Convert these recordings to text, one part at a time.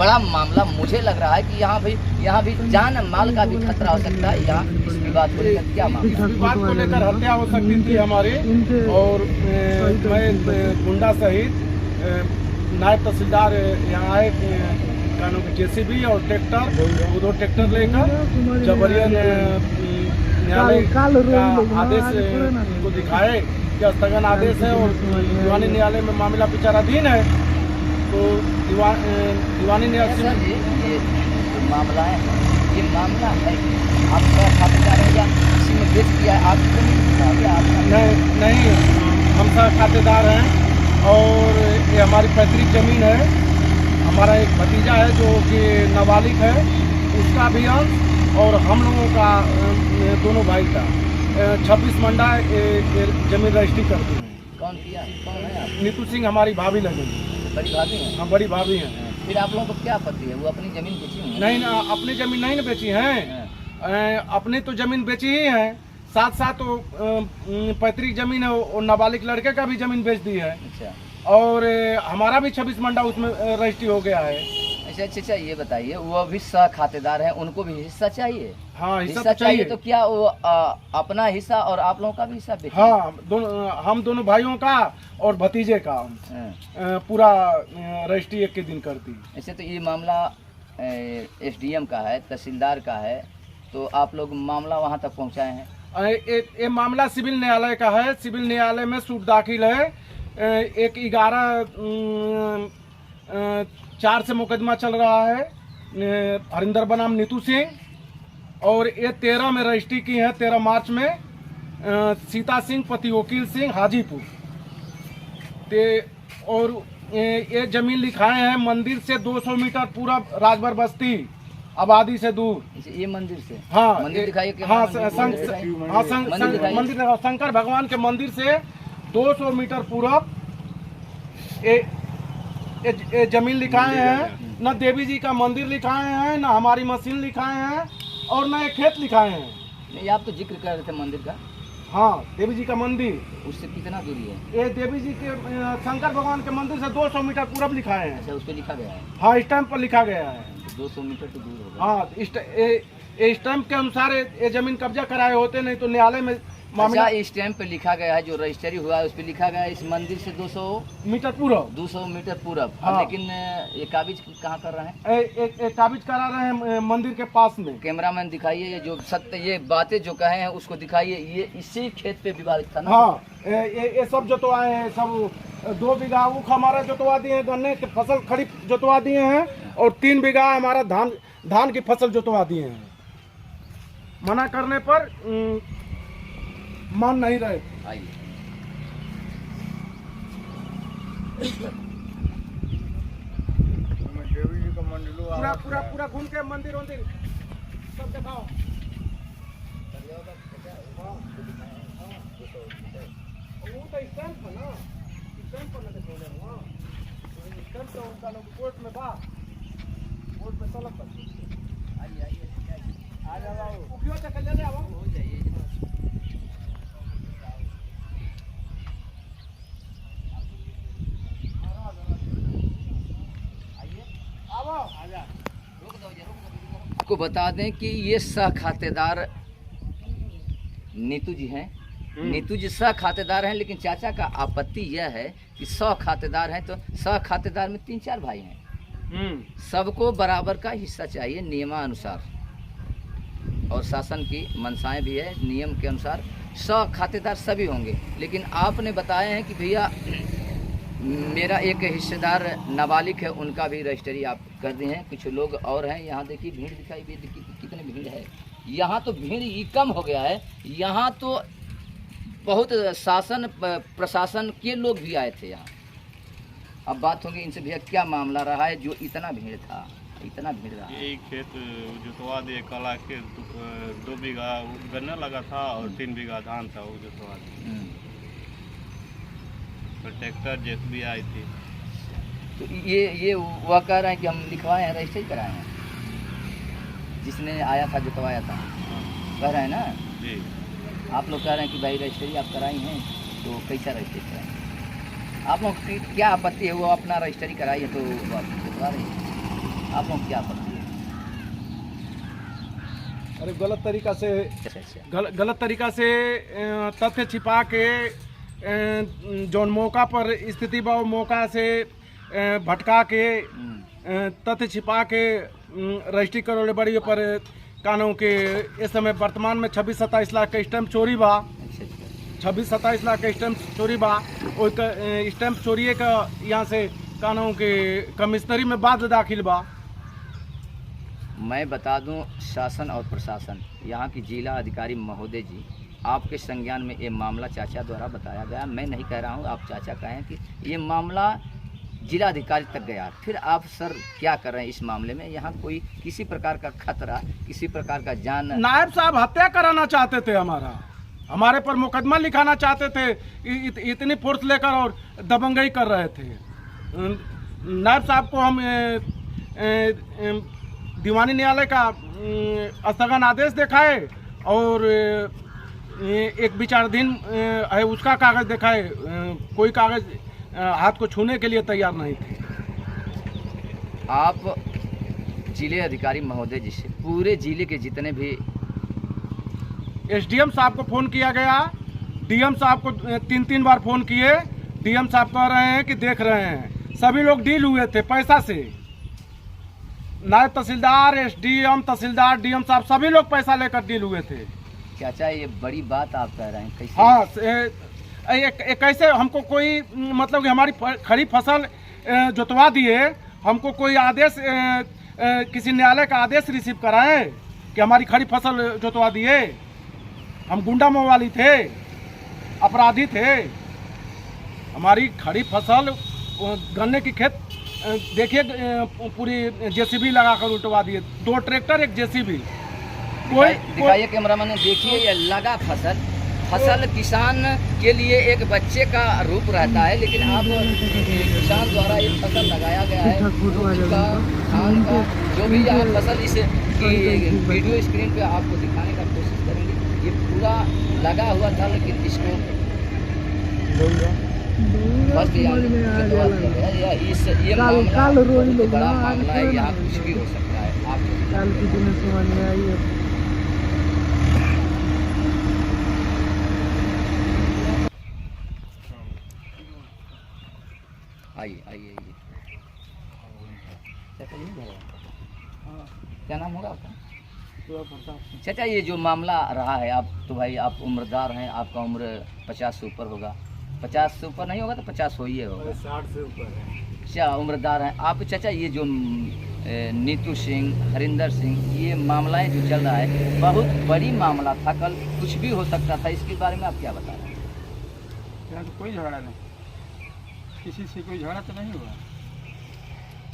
बड़ा मामला मुझे लग रहा है कि यहाँ भी जान माल का भी खतरा हो सकता है। यहाँ इस विवाद को लेकर क्या मामला? विवाद को लेकर हत्या हो सकती थी हमारी, और मैं गुंडा सहित नायब तहसीलदार यहाँ आए, कानून की जेसीबी और ट्रैक्टर, दो ट्रैक्टर लेकर जबरियन न्यायालय का आदेश को दिखाए कि स्थगन आदेश है और दीवानी न्यायालय में मामला विचाराधीन है। तो दीवानी न्यायालय ये मामला है, ये मामला है आपका खातेदार है या किसी ने बेच दिया है? आप नहीं, हम सब खातेदार हैं और ये हमारी पैतृक जमीन है। हमारा एक भतीजा है जो कि नाबालिग है, उसका भी अंश और हम लोगों का दोनों भाई का 26 मंडा जमीन रजिस्ट्री करते हैं। कौन किया? कौन है आप? नीतू सिंह हमारी भाभी लगेगी। बड़ी भाभी हैं? हाँ, बड़ी भाभी हैं। फिर आप लोगों को क्या आपत्ति है? वो अपनी जमीन बेची होंगी? नहीं ना, अपनी जमीन नहीं ना बेची हैं, अपनी तो जमीन बेची ही है, साथ साथ तो पैतृक जमीन है और नाबालिग लड़के का भी जमीन बेच दी है। अच्छा, और हमारा भी 26 मंडा उसमें रजिस्ट्री हो गया है। अच्छा, ये बताइए, वो भी सह खातेदार हैं, उनको भी हिस्सा चाहिए? हाँ, हिस्सा चाहिए। तो क्या वो अपना हिस्सा और आप लोगों का भी हिस्सा बेचे? हाँ, हम दोनों भाइयों का और भतीजे का पूरा रजिस्ट्री एक के दिन करती। ऐसे तो ये मामला एसडीएम का है, तहसीलदार का है, तो आप लोग मामला वहाँ तक पहुँचाए हैं? ये मामला सिविल न्यायालय का है। सिविल न्यायालय में सूट दाखिल है। 1/11/4 से मुकदमा चल रहा है। हरिंदर बनाम नीतू सिंह, और ये 13 में रजिस्ट्री की है, 13 मार्च में। सीता सिंह पति वकील सिंह हाजीपुर। और ये जमीन लिखाए हैं मंदिर से 200 मीटर पूरा राजभर बस्ती आबादी से दूर। ये मंदिर से? हाँ, मंदिर दिखाइए। हाँ, मंदिर शंकर भगवान के मंदिर से 200 मीटर पूरब ये जमीन लिखाए हैं। न देवी जी का मंदिर लिखाए हैं, न हमारी मशीन लिखाए हैं, और न एक खेत लिखाए हैं। नहीं, आप तो जिक्र कर रहे थे मंदिर का। हाँ, देवी जी का मंदिर। उससे कितना दूरी है? ये देवी जी के शंकर भगवान के मंदिर से 200 मीटर पूरब लिखाए हैं। अच्छा, उस पर लिखा गया है? हाँ, स्टैंप पर लिखा गया है। 200 मीटर तो दूर होगा। हाँ, स्टैंप के अनुसार ये जमीन कब्जा कराए होते, नहीं तो न्यायालय में मामला। अच्छा, स्टैंप पे लिखा गया है, जो रजिस्ट्री हुआ है उस पर लिखा गया है इस मंदिर से 200 मीटर पूरब। 200 मीटर पूरब। हाँ। लेकिन ये काबिज कहाँ कर रहे हैं? एक काबिज करा रहे हैं मंदिर के पास में। कैमरामैन दिखाइए, ये जो सत्य, ये बातें जो कहे हैं उसको दिखाइए। ये इसी खेत पे विवाद था ना? हाँ, ये सब जोतवाए हैं, सब 2 बीघा ऊख हमारा जोतवा दिए हैं, गन्ने की फसल खड़ी जोतवा दिए हैं, और 3 बीघा हमारा धान की फसल जोतवा दिए हैं। मना करने पर मान नहीं रहे। आइए, पूरा घूम के मंदिर सब दिखाओ। वो तो स्टैंप है ना, स्टैंप पर नहीं बोले वहाँ, स्टैंप तो उनका लोग कोर्ट में बा, कोर्ट में चलत बा। आइए, आ जाओ, उपयोग से ले आओ, हो जाइए। आपको बता दें कि ये सह खातेदार नीतू जी हैं। नीतू जी सह खातेदार हैं, लेकिन चाचा का आपत्ति यह है कि सह खातेदार हैं, तो सह खातेदार में 3-4 भाई हैं। सबको बराबर का हिस्सा चाहिए नियमानुसार, और शासन की मंशाएं भी है, नियम के अनुसार सह खातेदार सभी होंगे। लेकिन आपने बताया है कि भैया मेरा एक हिस्सेदार नाबालिग है, उनका भी रजिस्ट्री आप कर दिए हैं। कुछ लोग और हैं, यहाँ देखिए भीड़ दिखाई भी, कितनी भीड़ है। यहाँ तो भीड़ ही कम हो गया है, यहाँ तो बहुत शासन प्रशासन के लोग भी आए थे यहाँ। अब बात होगी इनसे, भैया क्या मामला रहा है जो इतना भीड़ था, इतना भीड़ रहा? यही खेत जुतवा दिए, कला के 2 बीघा गन्ना लगा था और 3 बीघा धान था, वो जुतवा दिए। तो ट्रैक्टर जेसीबी आई थी। तो ये वह कह रहे हैं कि हम लिखवाए हैं, रजिस्ट्री कराए हैं, जिसने आया था जुतवाया था, कह रहे हैं ना जी। आप लोग कह रहे हैं कि भाई रजिस्ट्री आप कराई हैं, तो कैसा रजिस्ट्री कराएं? आप लोग की क्या आपत्ति है? वो अपना रजिस्ट्री कराई है तो आप जुतवा रहे हैं। आपको क्या आपत्ति है? अरे गलत तरीका से अच्छा। गलत तरीका से तथ्य छिपा के जौन मौका पर स्थिति बा मौका से भटका के तथ्य छिपा के रजिस्ट्री करौले बड़ी पर कानून के इस समय वर्तमान में 26-27 लाख का स्टैम्प चोरी बा। 26-27 लाख का स्टैम्प चोरी बा। स्टैम्प चोरी का यहाँ से कानून के कमिश्नरी में बाद दाखिल बा। मैं बता दूं, शासन और प्रशासन, यहाँ की जिला अधिकारी महोदय जी, आपके संज्ञान में ये मामला चाचा द्वारा बताया गया। मैं नहीं कह रहा हूँ, आप चाचा कहें कि ये मामला जिला अधिकारी तक गया। फिर आप सर क्या कर रहे हैं इस मामले में? यहाँ कोई किसी प्रकार का खतरा, किसी प्रकार का जान? नायब साहब हत्या कराना चाहते थे, हमारे पर मुकदमा लिखाना चाहते थे, इतनी फोर्स लेकर और दबंगई कर रहे थे। नायब साहब को हम दीवानी न्यायालय का स्थगन आदेश दिखाए और एक विचाराधीन है उसका कागज दिखाए, कोई कागज हाथ को छूने के लिए तैयार नहीं थे। आप जिले अधिकारी महोदय जी से पूरे जिले के जितने भी एसडीएम साहब को फ़ोन किया गया, डीएम साहब को 3 बार फ़ोन किए। डीएम साहब कह रहे हैं कि देख रहे हैं। सभी लोग डील हुए थे पैसा से। नायब तहसीलदार, एसडीएम, तहसीलदार, डीएम साहब सभी लोग पैसा लेकर डील हुए थे। चाचा ये बड़ी बात आप कह रहे हैं, कैसे? हाँ, कैसे हमको कोई मतलब कि हमारी खड़ी फसल जोतवा दिए, हमको कोई आदेश किसी न्यायालय का आदेश रिसीव कराए कि हमारी खड़ी फसल जोतवा दिए? हम गुंडा मवाली थे, अपराधी थे। हमारी खड़ी फसल गन्ने की खेत देखिए पूरी जेसीबी लगाकर उल्टवा दिए, 2 ट्रैक्टर, एक जेसीबी। दिखाइए कैमरामैन, देखिए ये लगा फसल किसान के लिए एक बच्चे का रूप रहता है, लेकिन आप किसान द्वारा ये फसल लगाया गया है, उसका धान का जो भी आप फसल इस वीडियो स्क्रीन पे आपको दिखाने का कोशिश करेंगे। ये पूरा लगा हुआ था, लेकिन इसको बस ये मामला बहुत बड़ा मामला है। यहाँ कुछ भी हो सकता है। आप आइए क्या नाम होगा आपका? चाचा ये जो मामला रहा है, आप तो भाई आप उम्रदार हैं, आपका उम्र 50 से ऊपर होगा। 50 से ऊपर नहीं होगा तो 50 हो ही होगा। 60 से ऊपर है। अच्छा, उम्रदार हैं आप। चाचा ये जो नीतू सिंह, हरिंदर सिंह, ये मामलाएं जो चल रहा है, बहुत बड़ी मामला था। कल कुछ भी हो सकता था, इसके बारे में आप क्या बता रहे हैं? यहाँ तो कोई झगड़ा नहीं, किसी से कोई झगड़ा तो नहीं हुआ।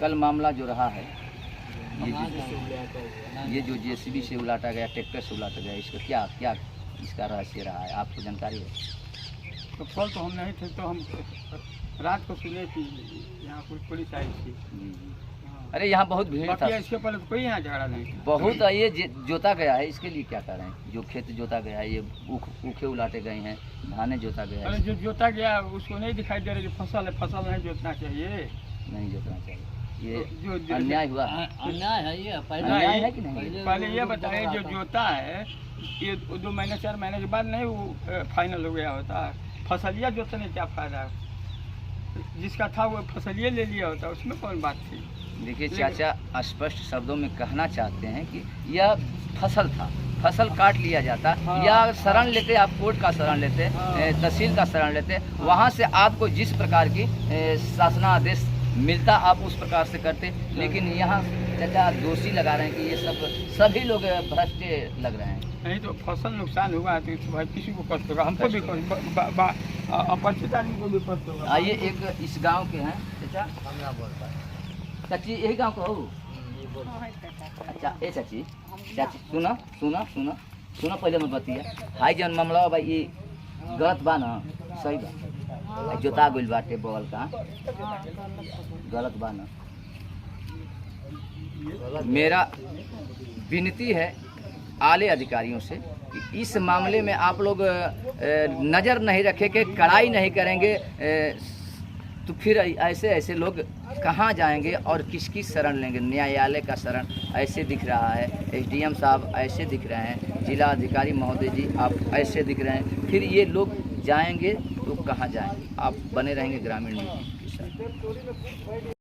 कल मामला जो रहा है, ये जो जेसीबी से उलाटा गया, ट्रैक्टर से उलाटा गया, इसका क्या इसका रहस्य रहा है, आपको जानकारी है? तो कल तो हम नहीं थे, तो हम रात को सुने कि यहाँ पुलिस आई थी। अरे यहाँ बहुत भीड़ था। इसके पहले तो कोई यहाँ झगड़ा नहीं था। बहुत ये जोता गया है, इसके लिए क्या कर रहे हैं? जो खेत जोता गया है, ये ऊखे उलाटे गए हैं, धाने जोता गया है। जो जोता गया उसको नहीं दिखाई दे रहा जो फसल है, फसल नहीं जोतना चाहिए, नहीं जोतना चाहिए। ये जो अन्याय हुआ, अन्याय है। ये अन्याय है कि नहीं? पहले ये बताइए, जो जोता है ये 2 महीने 4 महीने के बाद नहीं वो फाइनल हो गया होता है। फसलिया जोतने क्या फायदा है? जिसका था वो फसलिया ले लिया होता, उसमें कौन बात थी? देखिए चाचा स्पष्ट शब्दों में कहना चाहते हैं कि यह फसल था, फसल काट लिया जाता। हाँ, या शरण लेते, आप कोर्ट का शरण लेते, तहसील का शरण लेते, वहाँ से आपको जिस प्रकार की शासनादेश मिलता आप उस प्रकार से करते। लेकिन यहाँ चाचा दोषी लगा रहे हैं कि ये सभी लोग भ्रष्ट लग रहे हैं। नहीं तो फसल नुकसान हुआ है तो भाई किसी को कष्ट होगा, हमको भी अपरिचित आदमी को भी कष्ट होगा। आइए, एक इस गांव के हैं चाचा, चाची यही गांव को हो? अच्छा ए चाची सुना पहले मैं बतिया हाई जन मामला भाई, ये गलत बा ना? सही बा, जोता गइल बाटे बगल का, गलत बा ना? मेरा विनती है आले अधिकारियों से कि इस मामले में आप लोग नज़र नहीं रखेंगे, कड़ाई नहीं करेंगे, तो फिर ऐसे ऐसे लोग कहाँ जाएंगे और किसकी शरण लेंगे? न्यायालय का शरण ऐसे दिख रहा है, एसडीएम साहब ऐसे दिख रहे हैं, जिला अधिकारी महोदय जी आप ऐसे दिख रहे हैं, फिर ये लोग जाएंगे तो कहाँ जाएंगे? आप बने रहेंगे ग्रामीण न्यूज़ के साथ।